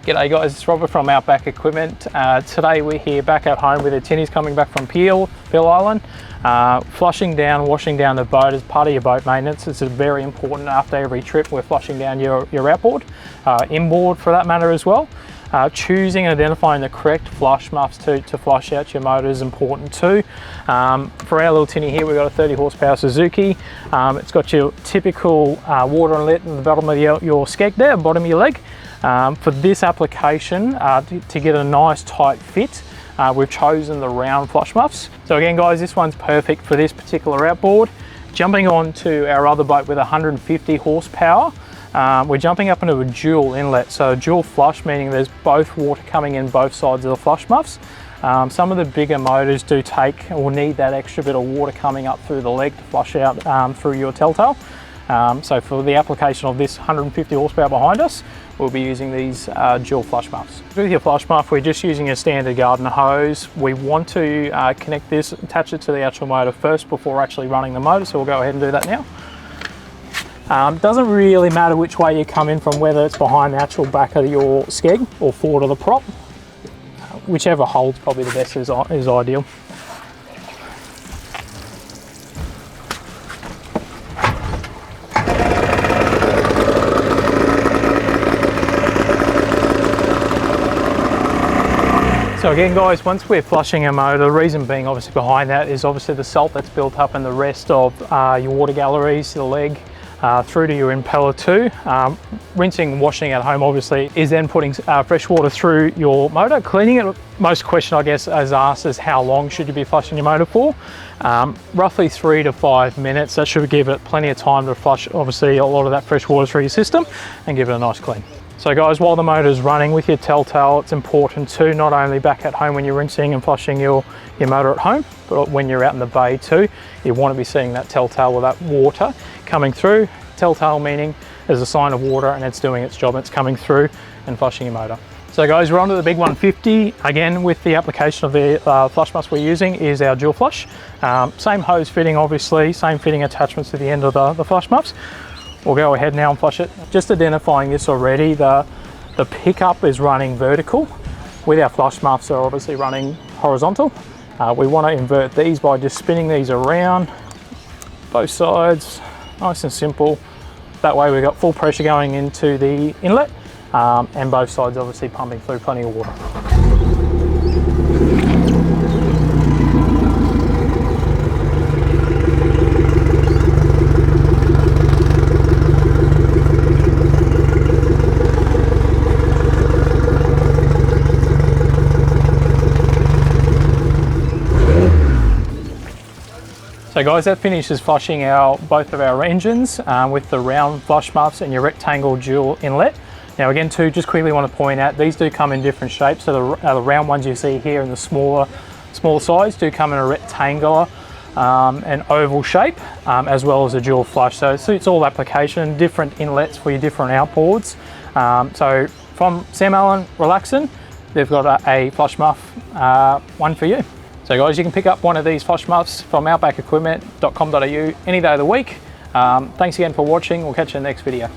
G'day guys, it's Robert from Outback Equipment. Today we're here back at home with the tinnies coming back from Peel Island. Flushing down, washing down the boat as part of your boat maintenance. It's very important after every trip. We're flushing down your outboard, inboard for that matter as well. Choosing and identifying the correct flush muffs to flush out your motor is important too. For our little tinny here, we've got a 30 horsepower Suzuki. It's got your typical water inlet in the bottom of your skeg there, bottom of your leg. For this application, to get a nice tight fit, we've chosen the round flush muffs. So again guys, this one's perfect for this particular outboard. Jumping on to our other boat with 150 horsepower, we're jumping up into a dual inlet. So a dual flush, meaning there's both water coming in both sides of the flush muffs. Some of the bigger motors do take or need that extra bit of water coming up through the leg to flush out through your telltale. So for the application of this 150 horsepower behind us, we'll be using these dual flush muffs. With your flush muff, we're just using a standard garden hose. We want to connect this, attach it to the actual motor first before actually running the motor, so we'll go ahead and do that now. Doesn't really matter which way you come in from, whether it's behind the actual back of your skeg or forward of the prop. Whichever holds probably the best is ideal. So again guys, once we're flushing our motor, the reason being obviously behind that is obviously the salt that's built up in the rest of your water galleries, the leg, through to your impeller too. Rinsing and washing at home obviously is then putting fresh water through your motor, cleaning it. Most question I guess is asked is how long should you be flushing your motor for? Roughly 3 to 5 minutes. That should give it plenty of time to flush obviously a lot of that fresh water through your system and give it a nice clean. So guys, while the motor is running with your telltale, it's important too, not only back at home when you're rinsing and flushing your motor at home, but when you're out in the bay too, you want to be seeing that telltale with that water coming through. Telltale meaning there's a sign of water and it's doing its job, it's coming through and flushing your motor. So guys, we're on to the big 150. Again, with the application of the flush muffs we're using is our dual flush. Same hose fitting obviously, same fitting attachments to the end of the flush muffs. We'll go ahead now and flush it. Just identifying this already, the pickup is running vertical. With our flush muffs are obviously running horizontal. We want to invert these by just spinning these around, both sides, nice and simple. That way we've got full pressure going into the inlet and both sides obviously pumping through plenty of water. So guys, that finishes flushing both of our engines with the round flush muffs and your rectangle dual inlet. Now again too, just quickly want to point out, these do come in different shapes. So the round ones you see here and the smaller size do come in a rectangular and oval shape, as well as a dual flush. So it suits all application, different inlets for your different outboards. So from Sam Allen Relaxin, they've got a flush muff one for you. So guys, you can pick up one of these flush muffs from outbackequipment.com.au any day of the week. Thanks again for watching. We'll catch you in the next video.